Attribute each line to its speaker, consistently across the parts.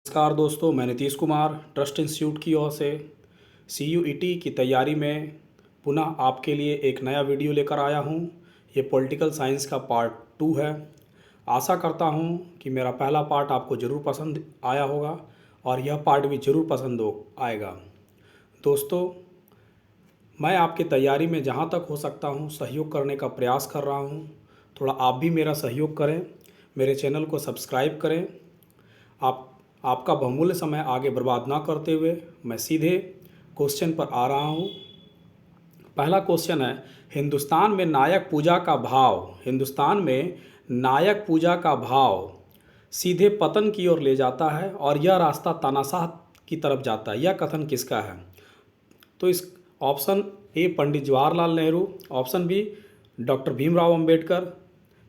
Speaker 1: नमस्कार दोस्तों, मैं नीतीश कुमार ट्रस्ट इंस्टीट्यूट की ओर से CUET की तैयारी में पुनः आपके लिए एक नया वीडियो लेकर आया हूं। ये पॉलिटिकल साइंस का पार्ट 2 है। आशा करता हूं कि मेरा पहला पार्ट आपको ज़रूर पसंद आया होगा और यह पार्ट भी ज़रूर पसंद आएगा। दोस्तों, मैं आपकी तैयारी में जहां तक हो सकता हूं सहयोग करने का प्रयास कर रहा हूं। थोड़ा आप भी मेरा सहयोग करें, मेरे चैनल को सब्सक्राइब करें। आपका बहुमूल्य समय आगे बर्बाद ना करते हुए मैं सीधे क्वेश्चन पर आ रहा हूँ। पहला क्वेश्चन है, हिंदुस्तान में नायक पूजा का भाव सीधे पतन की ओर ले जाता है और यह रास्ता तानाशाह की तरफ जाता है। यह कथन किसका है? तो इस option A Pandit Jawaharlal Nehru, option B doctor Bhimrao Ambedkar,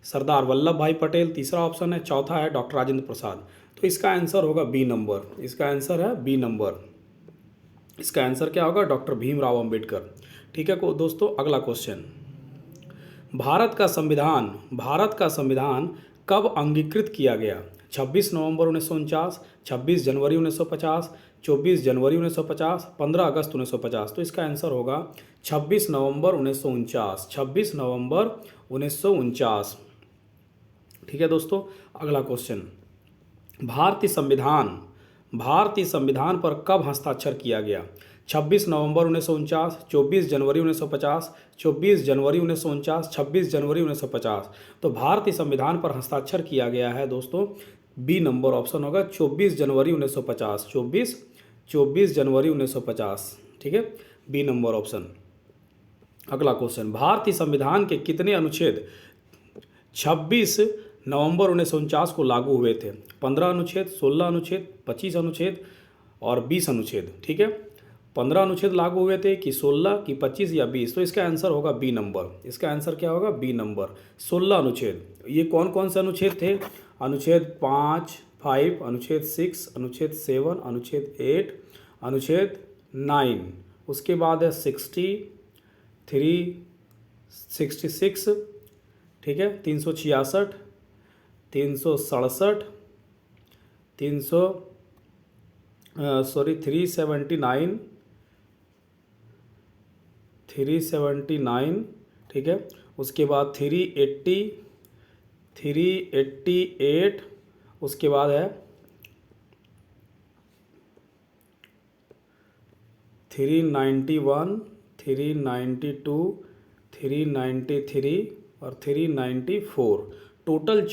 Speaker 1: Sardar Vallabh Bhai Patel, तीसरा ऑप्शन है, चौथा है डॉक्टर राजेंद्र प्रसाद। तो इसका आंसर होगा बी नंबर। इसका आंसर है बी नंबर। इसका आंसर क्या होगा? डॉक्टर भीमराव अंबेडकर। ठीक है दोस्तों, अगला क्वेश्चन, भारत का संविधान कब अंगीकृत किया गया? 26 नवंबर 1949, 26 जनवरी 1950, 24 जनवरी 1950, 15 अगस्त 1950। तो इसका आंसर होगा 26 नवंबर 1949। 26 नवंबर 1949। ठीक है दोस्तों, अगला क्वेश्चन, भारतीय संविधान पर कब हस्ताक्षर किया गया? 26 नवंबर 1949, 24 जनवरी 1950, 24 जनवरी 1949, 26 जनवरी 1950। तो भारतीय संविधान पर हस्ताक्षर किया गया है दोस्तों, बी नंबर ऑप्शन होगा 24 जनवरी 1950। 24 जनवरी 1950। ठीक है, बी नंबर ऑप्शन। अगला क्वेश्चन, भारतीय संविधान के कितने अनुच्छेद 26 नवंबर 1949 को लागू हुए थे? 15 अनुच्छेद, 16 अनुच्छेद, 25 अनुच्छेद और 20 अनुच्छेद। ठीक है, 15 अनुच्छेद लागू हुए थे कि 16 कि 25 या 20? तो इसका आंसर होगा बी नंबर। इसका आंसर क्या होगा? बी नंबर, 16 अनुच्छेद। ये कौन कौन से अनुच्छेद थे? अनुच्छेद 5, अनुच्छेद 6, अनुच्छेद 7, अनुच्छेद 8, अनुच्छेद 9। उसके बाद है 63, 66, ठीक है, 366, 367, 379, 379। ठीक है, उसके बाद 380, 388, उसके बाद है 391, 392, 393 और 394। टोटल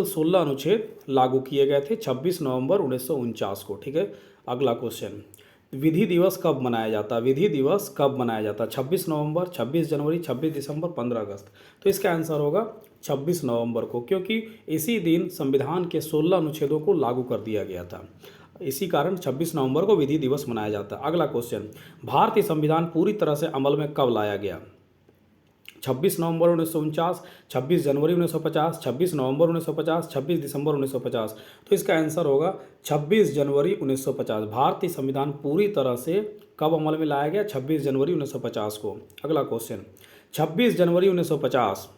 Speaker 1: 16 अनुच्छेद लागू किए गए थे 26 नवंबर 1949 को। ठीक है, अगला क्वेश्चन, विधि दिवस कब मनाया जाता है? 26 नवंबर, 26 जनवरी, 26 दिसंबर, 15 अगस्त। तो इसका आंसर होगा 26 नवंबर को, क्योंकि इसी दिन संविधान के 16 अनुच्छेदों को लागू कर दिया गया था। इसी कारण 26 नवंबर को विधि दिवस मनाया जाता है। अगला क्वेश्चन, भारतीय संविधान पूरी तरह से अमल में कब लाया गया? 26 नवंबर 1949, 26 जनवरी 1950, 26 नवंबर 1950, 26 दिसंबर 1950। तो इसका आंसर होगा 26 जनवरी 1950। भारतीय संविधान पूरी तरह से कब अमल में लाया गया? 26 जनवरी 1950 को। अगला क्वेश्चन, 26 जनवरी 1950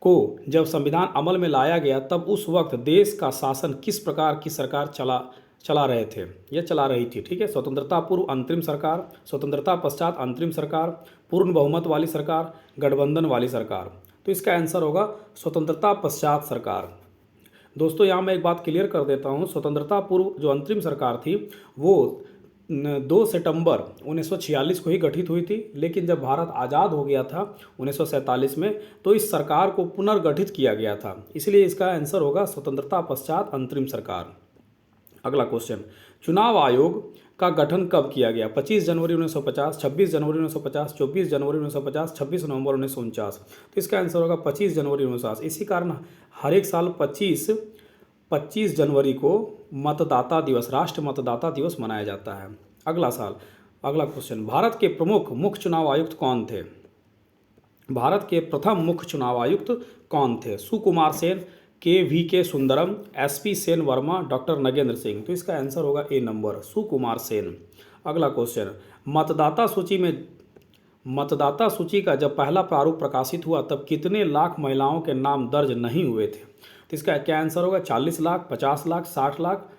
Speaker 1: को जब संविधान अमल में लाया गया तब उस वक्त देश का शासन किस प्रकार की सरकार चला रही थी? ठीक है, स्वतंत्रता पूर्व अंतरिम सरकार, स्वतंत्रता पश्चात अंतरिम सरकार, पूर्ण बहुमत वाली सरकार, गठबंधन वाली सरकार। तो इसका आंसर होगा स्वतंत्रता पश्चात सरकार। दोस्तों, यहाँ मैं एक बात क्लियर कर देता हूँ, स्वतंत्रता पूर्व जो अंतरिम सरकार थी वो 2 सितंबर 1946 को ही गठित हुई थी, लेकिन जब भारत आज़ाद हो गया था 1947 में तो इस सरकार को पुनर्गठित किया गया था, इसलिए इसका आंसर होगा स्वतंत्रता पश्चात अंतरिम सरकार। अगला क्वेश्चन, चुनाव आयोग का गठन कब किया गया? 25 जनवरी 1950, 26 जनवरी 1950, 24 जनवरी 1950, 26 नवंबर 1949। तो इसका आंसर होगा 25 जनवरी 1950। इसी कारण हर एक साल 25 जनवरी को मतदाता दिवस, राष्ट्रीय मतदाता दिवस मनाया जाता है। अगला क्वेश्चन, भारत के प्रमुख मुख्य चुनाव आयुक्त कौन थे? भारत के प्रथम मुख्य चुनाव आयुक्त कौन थे? सुकुमार सेन, के सुंदरम, SP सेन वर्मा, डॉक्टर नगेंद्र सिंह। तो इसका आंसर होगा ए नंबर, सुकुमार सेन। अगला क्वेश्चन, मतदाता सूची का जब पहला प्रारूप प्रकाशित हुआ तब कितने लाख महिलाओं के नाम दर्ज नहीं हुए थे? तो इसका क्या आंसर होगा? 40 लाख, 50 लाख, 60 लाख,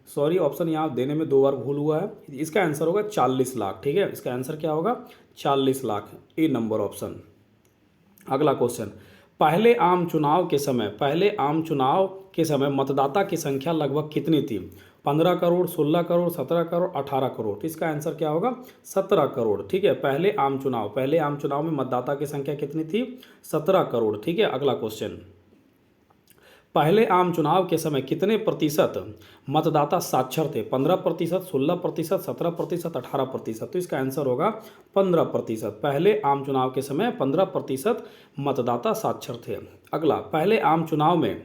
Speaker 1: सॉरी, ऑप्शन यहाँ देने में 2 बार भूल हुआ है। इसका आंसर होगा 40 लाख। ठीक है, इसका आंसर क्या होगा? 40 लाख, ए नंबर ऑप्शन। अगला क्वेश्चन, पहले आम चुनाव के समय मतदाता की संख्या लगभग कितनी थी? 15 करोड़, 16 करोड़, 17 करोड़, 18 करोड़। तो इसका आंसर क्या होगा? 17 करोड़। ठीक है, पहले आम चुनाव में मतदाता की संख्या कितनी थी? 17 करोड़। ठीक है, अगला क्वेश्चन, पहले आम चुनाव के समय कितने प्रतिशत मतदाता साक्षर थे? 15%, 16%, 17%, 18%। तो इसका आंसर होगा 15%। पहले आम चुनाव के समय 15% मतदाता साक्षर थे। अगला, पहले आम चुनाव में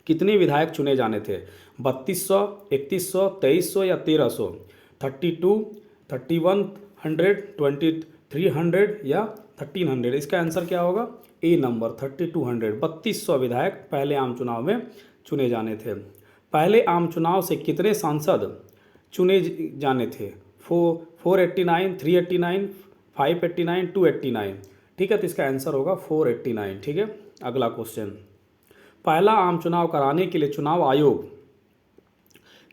Speaker 1: कितने विधायक चुने जाने थे? 3200, 3100, 2300 या 1300? 32, 3100, 2300 या 1300? इसका आंसर क्या होगा? ए नंबर 3200। 3200 विधायक पहले आम चुनाव में चुने जाने थे। पहले आम चुनाव से कितने सांसद चुने जाने थे? 489, 389, 589, 289। ठीक है, तो इसका आंसर होगा 489। ठीक है, अगला क्वेश्चन, पहला आम चुनाव कराने के लिए चुनाव आयोग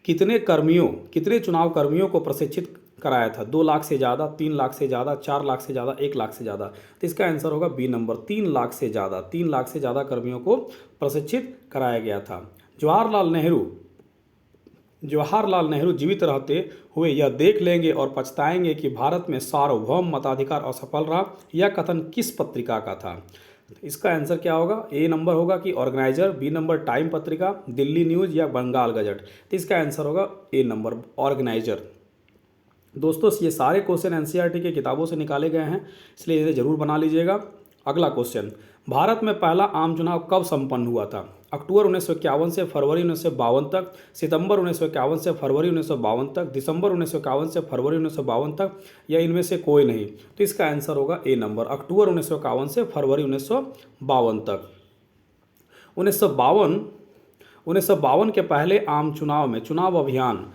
Speaker 1: कितने चुनाव कर्मियों को प्रशिक्षित कराया था? 2 लाख से ज़्यादा, 3 लाख से ज़्यादा, 4 लाख से ज़्यादा, 1 लाख से ज़्यादा? तो इसका आंसर होगा बी नंबर, 3 लाख से ज़्यादा। 3 लाख से ज़्यादा कर्मियों को प्रशिक्षित कराया गया था। जवाहरलाल नेहरू जीवित रहते हुए यह देख लेंगे और पछताएंगे कि भारत में सार्वभौम मताधिकार असफल रहा। यह कथन किस पत्रिका का था? इसका आंसर क्या होगा? ए नंबर होगा कि ऑर्गेनाइजर, बी नंबर टाइम पत्रिका, दिल्ली न्यूज़ या बंगाल गजट? तो इसका आंसर होगा ए नंबर, ऑर्गेनाइजर। दोस्तों, ये सारे क्वेश्चन एनसीईआरटी के किताबों से निकाले गए हैं, इसलिए इसे जरूर बना लीजिएगा। अगला क्वेश्चन, भारत में पहला आम चुनाव कब संपन्न हुआ था? अक्टूबर 1951 से फरवरी 1952 तक, सितंबर 1951 से फरवरी 1952 तक, दिसंबर 1951 से फरवरी 1952 तक, या इनमें से कोई नहीं? तो इसका आंसर होगा ए नंबर, अक्टूबर 1951 से फरवरी 1952 तक। 1952 के पहले आम चुनाव में चुनाव अभियान,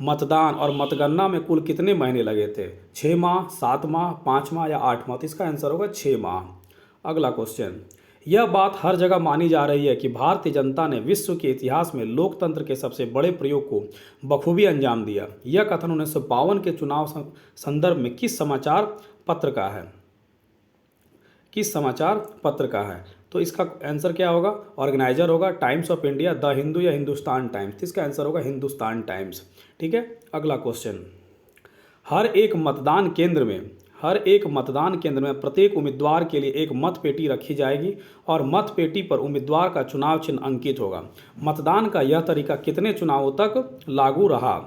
Speaker 1: मतदान और मतगणना में कुल कितने महीने लगे थे? 6 माह, 7 माह, 5 माह या 8 माह? तो इसका आंसर होगा 6 माह। अगला क्वेश्चन, यह बात हर जगह मानी जा रही है कि भारतीय जनता ने विश्व के इतिहास में लोकतंत्र के सबसे बड़े प्रयोग को बखूबी अंजाम दिया। यह कथन 1952 के चुनाव संदर्भ में किस समाचार पत्र का है? तो इसका आंसर क्या होगा? ऑर्गेनाइजर होगा, times of India, the Hindu या हिंदुस्तान टाइम्स? तो इसका आंसर होगा हिंदुस्तान टाइम्स। ठीक है, अगला क्वेश्चन, हर एक मतदान केंद्र में प्रत्येक उम्मीदवार के लिए एक मत पेटी रखी जाएगी और मत पेटी पर उम्मीदवार का चुनाव चिन्ह अंकित होगा। मतदान का यह तरीका कितने चुनावों तक लागू रहा?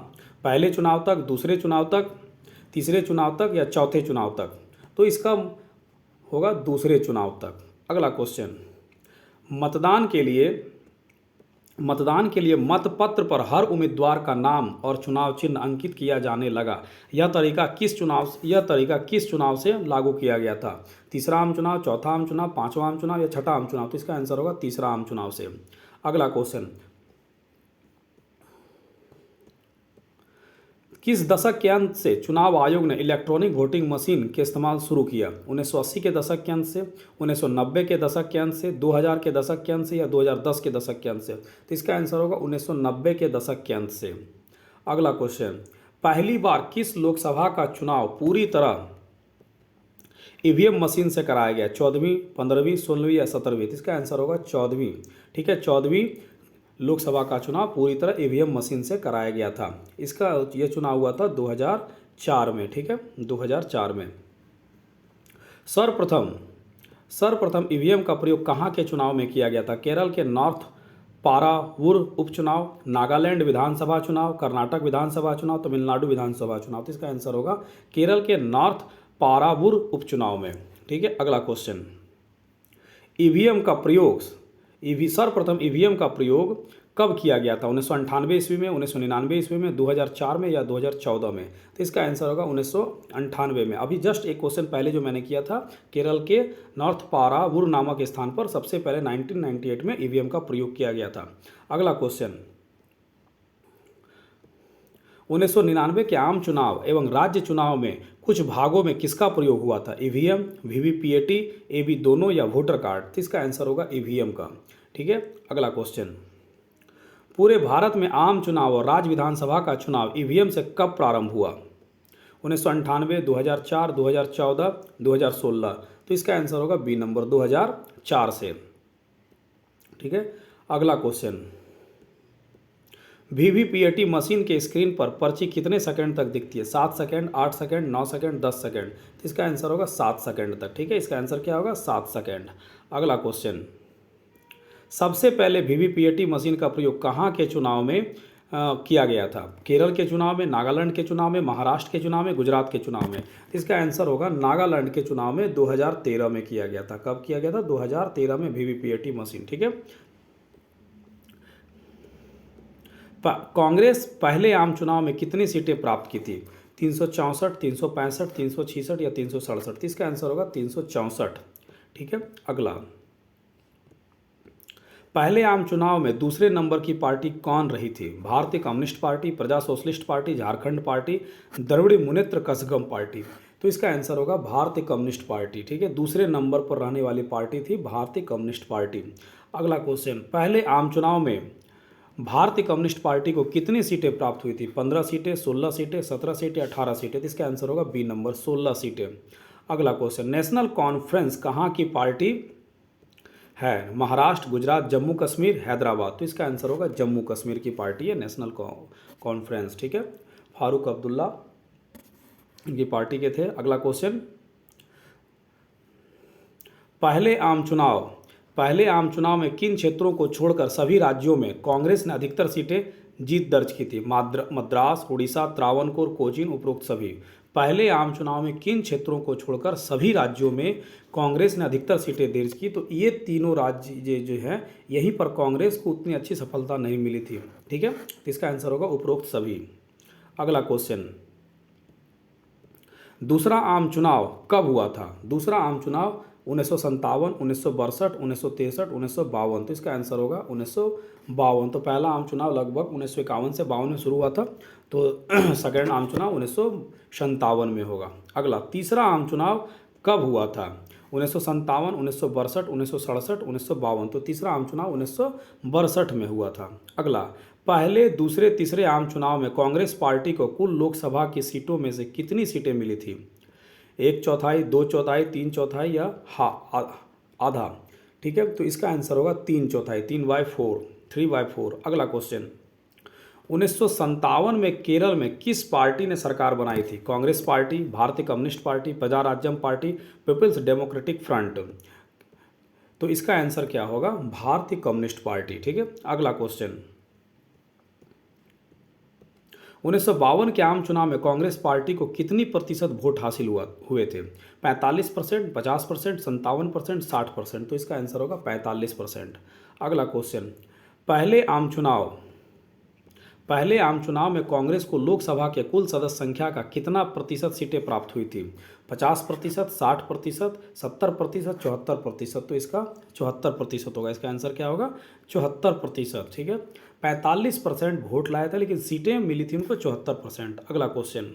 Speaker 1: पहले चुनाव तक, दूसरे चुनाव तक, तीसरे चुनाव तक या चौथे चुनाव तक? तो इसका होगा दूसरे चुनाव तक। अगला क्वेश्चन, मतदान के लिए मतपत्र पर हर उम्मीदवार का नाम और चुनाव चिन्ह अंकित किया जाने लगा। यह तरीका किस चुनाव से लागू किया गया था? तीसरा आम चुनाव, चौथा आम चुनाव, पांचवा आम चुनाव या छठा आम चुनाव? तो इसका आंसर होगा तीसरा आम चुनाव से। अगला क्वेश्चन, किस दशक के अंत से चुनाव आयोग ने इलेक्ट्रॉनिक वोटिंग मशीन के इस्तेमाल शुरू किया? 1980 के दशक के अंत से, 1990 के दशक के अंत से, 2000 के दशक के अंत से या 2010 के दशक के अंत से? तो इसका आंसर होगा 1990 के दशक के अंत से। अगला क्वेश्चन, पहली बार किस लोकसभा का चुनाव पूरी तरह ईवीएम मशीन से कराया गया? 14वीं, 15वीं, 16वीं या 17वीं? तो इसका आंसर होगा 14वीं। ठीक है, 14वीं लोकसभा का चुनाव पूरी तरह ईवीएम मशीन से कराया गया था। यह चुनाव हुआ था 2004 में। ठीक है, 2004 में। सर्वप्रथम ईवीएम का प्रयोग कहाँ के चुनाव में किया गया था? केरल के नॉर्थ पारावूर उपचुनाव, नागालैंड विधानसभा चुनाव, कर्नाटक विधानसभा चुनाव, तमिलनाडु विधानसभा चुनाव? तो इसका आंसर होगा केरल के नॉर्थ पारावूर उपचुनाव में। ठीक है, अगला क्वेश्चन, सर्वप्रथम ईवीएम का प्रयोग कब किया गया था? 1998 ईस्वी में, 1999 ईस्वी में, 2004 में या 2014 में? तो इसका आंसर होगा 1998 में। अभी जस्ट एक क्वेश्चन पहले जो मैंने किया था, केरल के नॉर्थ पारावूर नामक स्थान पर सबसे पहले 1998 में ईवीएम का प्रयोग किया गया था। अगला क्वेश्चन, 1999 के आम चुनाव एवं राज्य चुनाव में कुछ भागों में किसका प्रयोग हुआ था? ईवीएम, वीवीपीएटी, एबी दोनों या वोटर कार्ड? तो इसका आंसर होगा ईवीएम का। ठीक है, अगला क्वेश्चन, पूरे भारत में आम चुनाव और राज्य विधानसभा का चुनाव ईवीएम से कब प्रारंभ हुआ? 1998, 2004, 2014, 2016। तो इसका आंसर होगा बी नंबर 2004 से। ठीक है, अगला क्वेश्चन, वीवीपीएटी मशीन के स्क्रीन पर पर्ची कितने सेकंड तक दिखती है? 7 सेकंड, 8 सेकंड, 9 सेकंड, 10 सेकंड। तो इसका आंसर होगा 7 सेकंड तक। ठीक है, इसका आंसर क्या होगा? 7 सेकंड। अगला क्वेश्चन, सबसे पहले वीवीपीएटी मशीन का प्रयोग कहाँ के चुनाव में किया गया था? केरल के चुनाव में, नागालैंड के चुनाव में, महाराष्ट्र के चुनाव में, गुजरात के चुनाव में। इसका आंसर होगा नागालैंड के चुनाव में 2013 में किया गया था। कब किया गया था? 2013 में वीवीपीएटी मशीन। ठीक है, कांग्रेस पहले आम चुनाव में कितनी सीटें प्राप्त की थी? 364, 365, 366 या 367? इसका आंसर होगा 364। ठीक है, अगला, पहले आम चुनाव में दूसरे नंबर की पार्टी कौन रही थी? Bharatiya communist party, Praja socialist party, Jharkhand party, Dravida Munnetra Kazhagam party. तो इसका आंसर होगा भारतीय कम्युनिस्ट पार्टी। ठीक है, दूसरे नंबर पर रहने वाली पार्टी थी भारतीय कम्युनिस्ट पार्टी। अगला क्वेश्चन, पहले आम चुनाव में भारतीय कम्युनिस्ट पार्टी को कितनी सीटें प्राप्त हुई थी? 15 सीटें, 16 सीटें, 17 सीटें, 18 सीटें? तो इसका आंसर होगा बी नंबर 16 सीटें। अगला क्वेश्चन, नेशनल कॉन्फ्रेंस कहाँ की पार्टी है? महाराष्ट्र, गुजरात, जम्मू कश्मीर, हैदराबाद? तो इसका आंसर होगा जम्मू कश्मीर की पार्टी है नेशनल कॉन्फ्रेंस। ठीक है, फारूक अब्दुल्ला इनकी पार्टी के थे। अगला क्वेश्चन, पहले आम चुनाव में किन क्षेत्रों को छोड़कर सभी राज्यों में कांग्रेस ने अधिकतर सीटें जीत दर्ज की थी? मद्रास, उड़ीसा, त्रावणकोर, कोचीन, उपरोक्त सभी। पहले आम चुनाव में किन क्षेत्रों को छोड़कर सभी राज्यों में कांग्रेस ने अधिकतर सीटें दर्ज की? तो ये तीनों राज्य जो है यहीं पर कांग्रेस को उतनी अच्छी सफलता नहीं मिली थी। ठीक है, तो इसका आंसर होगा उपरोक्त सभी। अगला क्वेश्चन, दूसरा आम चुनाव कब हुआ था? दूसरा आम चुनाव 1957, 1962, 1963, 1952। तो इसका आंसर होगा 1952। तो पहला आम चुनाव लगभग 1951 से 52 में शुरू हुआ था, तो सेकेंड आम चुनाव 1957 में होगा। अगला, तीसरा आम चुनाव कब हुआ था? 1957, 1962, 1967, 1952। तो तीसरा आम चुनाव 1962 में हुआ था। अगला, पहले, दूसरे, तीसरे आम चुनाव में कांग्रेस पार्टी को कुल लोकसभा की सीटों में से कितनी सीटें मिली थी? 1/4, 2/4, 3/4 या आधा? ठीक है, तो इसका आंसर होगा 3/4, 3/4, 3/4। अगला क्वेश्चन, 1957 में केरल में किस पार्टी ने सरकार बनाई थी? कांग्रेस पार्टी, भारतीय कम्युनिस्ट पार्टी, प्रजा राज्यम पार्टी, पीपल्स डेमोक्रेटिक फ्रंट? तो इसका आंसर क्या होगा? भारतीय कम्युनिस्ट पार्टी। ठीक है, अगला क्वेश्चन, 1952 के आम चुनाव में कांग्रेस पार्टी को कितनी प्रतिशत वोट हासिल हुए थे? 45%, 50%, 57%, 60%? तो इसका आंसर होगा 45%। अगला क्वेश्चन, पहले आम चुनाव में कांग्रेस को लोकसभा के कुल सदस्य संख्या का कितना प्रतिशत सीटें प्राप्त हुई थी? 50%, 60%, 70%, 74%? तो इसका 74% होगा। इसका आंसर क्या होगा? 74%। ठीक है, 45% वोट लाया था लेकिन सीटें मिली थी उनको 74%। अगला क्वेश्चन,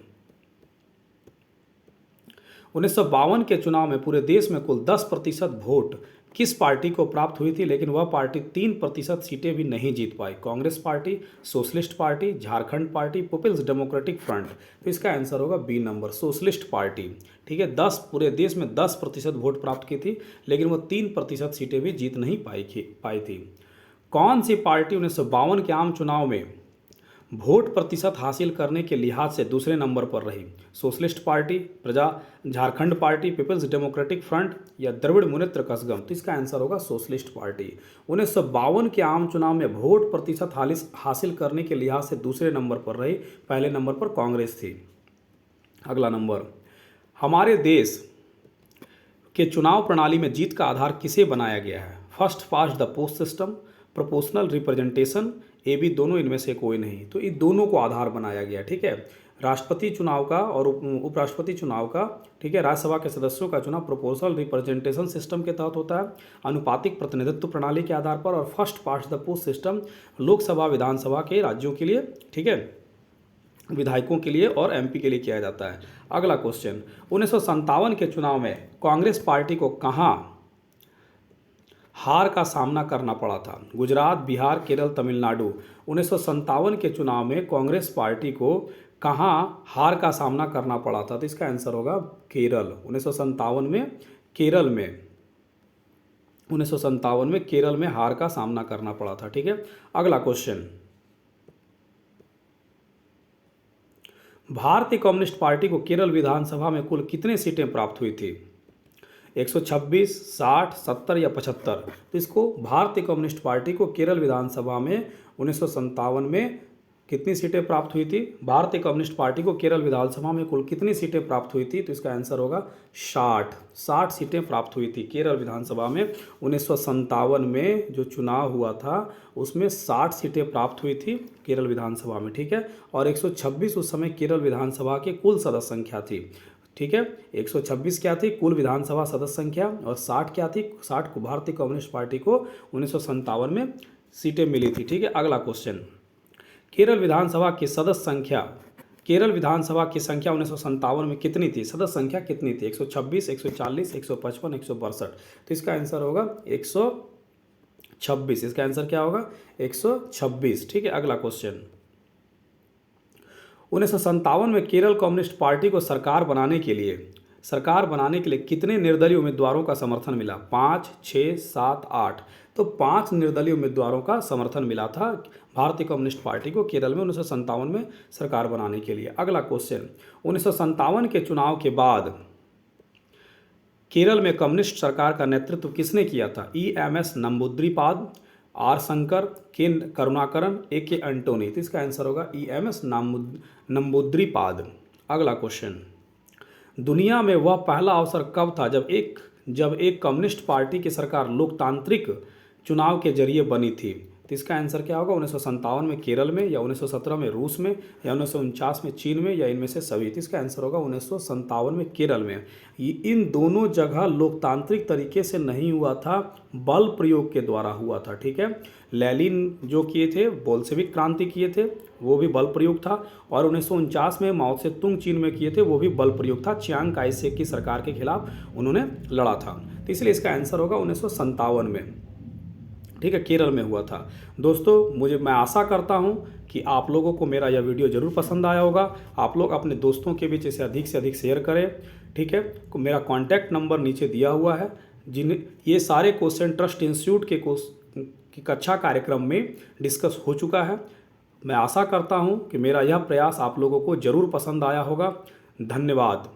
Speaker 1: 1952 के चुनाव में पूरे देश में कुल 10% वोट किस पार्टी को प्राप्त हुई थी, लेकिन वह पार्टी 3% सीटें भी नहीं जीत पाई? Congress party, socialist party, Jharkhand party, people's democratic front? तो इसका आंसर होगा बी नंबर, सोशलिस्ट पार्टी। ठीक है, पूरे देश में 10% वोट प्राप्त की थी लेकिन वो 3% सीटें भी जीत नहीं पाई थी। कौन सी पार्टी 1952 के आम चुनाव में वोट प्रतिशत हासिल करने के लिहाज से दूसरे नंबर पर रही? Socialist party, Jharkhand party, people's democratic front या द्रविड़ मुनेत्र कसगम? तो इसका आंसर होगा सोशलिस्ट पार्टी। 1952 के आम चुनाव में वोट प्रतिशत हासिल करने के लिहाज से दूसरे नंबर पर रही, पहले नंबर पर कांग्रेस थी। अगला नंबर, हमारे देश के चुनाव प्रणाली में जीत का आधार किसे बनाया गया है? First past the post system, proportional representation, A B दोनों, इनमें से कोई नहीं? तो इन दोनों को आधार बनाया गया। ठीक है, राष्ट्रपति चुनाव का और उपराष्ट्रपति चुनाव का, ठीक है, राज्यसभा के सदस्यों का चुनाव प्रोपोर्शनल रिप्रेजेंटेशन सिस्टम के तहत होता है, अनुपातिक प्रतिनिधित्व प्रणाली के आधार पर, और first past the post system Lok Sabha Vidhan Sabha के राज्यों के लिए, ठीक है, विधायकों के लिए और एमपी के लिए किया जाता है। अगला क्वेश्चन, 1957 के चुनाव में कांग्रेस पार्टी को कहाँ हार का सामना करना पड़ा था? गुजरात, बिहार, केरल, तमिलनाडु। 1957 के चुनाव में कांग्रेस पार्टी को कहाँ हार का सामना करना पड़ा था? तो इसका आंसर होगा केरल। 1957 में केरल में 1957 में केरल में हार का सामना करना पड़ा था। ठीक है, अगला क्वेश्चन। भारतीय कम्युनिस्ट पार्टी को केरल विधानसभा में कुल कितने सीटें प्राप्त हुई थी? 126, 60, 70 या 75? तो इसको भारतीय कम्युनिस्ट पार्टी को केरल विधानसभा में 1957 में कितनी सीटें प्राप्त हुई थी? भारतीय कम्युनिस्ट पार्टी को केरल विधानसभा में कुल कितनी सीटें प्राप्त हुई थी? तो इसका आंसर होगा 60 सीटें प्राप्त हुई थी केरल विधानसभा में। 1957 में जो चुनाव हुआ था उसमें 60 सीटें प्राप्त हुई थी केरल विधानसभा में। ठीक है, और 126 उस समय केरल विधानसभा की कुल सदस्य संख्या थी। ठीक है, 126 क्या थी कुल विधानसभा सदस्य संख्या, और 60 क्या थी? 60 को भारतीय कम्युनिस्ट पार्टी को 1957 में सीटें मिली थी। ठीक है, अगला क्वेश्चन। केरल विधानसभा की सदस्य संख्या, केरल विधानसभा की संख्या 1957 में कितनी थी? सदस्य संख्या कितनी थी? 126, 140, 155, 162? तो इसका आंसर होगा 126। इसका आंसर क्या होगा? 126। ठीक है, अगला क्वेश्चन। 1957 में केरल कम्युनिस्ट पार्टी को सरकार बनाने के लिए कितने निर्दलीय उम्मीदवारों का समर्थन मिला? 5, 6, 7, 8? तो 5 निर्दलीय उम्मीदवारों का समर्थन मिला था भारतीय कम्युनिस्ट पार्टी को केरल में 1957 में सरकार बनाने के लिए। अगला क्वेश्चन। 1957 के चुनाव के बाद केरल में कम्युनिस्ट सरकार का नेतृत्व किसने किया था? EMS नंबूद्रिपाद, R शंकर, के करुणाकरन, AK एंटोनी? तो इसका आंसर होगा EMS नंबूद्रिपाद। अगला क्वेश्चन। दुनिया में वह पहला अवसर कब था जब एक कम्युनिस्ट पार्टी की सरकार लोकतांत्रिक चुनाव के जरिए बनी थी? तो इसका आंसर क्या होगा? 1957 में केरल में, या 1917 में रूस में, या 1949 में चीन में, या इनमें से सभी? तो इसका आंसर होगा 1957 में केरल में। इन दोनों जगह लोकतांत्रिक तरीके से नहीं हुआ था, बल प्रयोग के द्वारा हुआ था। ठीक है, लेनिन जो किए थे बोल्शेविक क्रांति किए थे, वो भी बल प्रयोग था, और 1949 में माओ से तुंग चीन में किए थे, वो भी बल प्रयोग था। चियांग काई शेक की सरकार के खिलाफ उन्होंने लड़ा था। तो इसलिए इसका आंसर होगा 1957 में। ठीक है, केरल में हुआ था। दोस्तों, मैं आशा करता हूं कि आप लोगों को मेरा यह वीडियो ज़रूर पसंद आया होगा। आप लोग अपने दोस्तों के बीच इसे अधिक से अधिक शेयर करें। ठीक है, मेरा कॉन्टैक्ट नंबर नीचे दिया हुआ है। ये सारे क्वेश्चन ट्रस्ट इंस्टीट्यूट की कक्षा कार्यक्रम में डिस्कस हो चुका है। मैं आशा करता हूं कि मेरा यह प्रयास आप लोगों को ज़रूर पसंद आया होगा। धन्यवाद।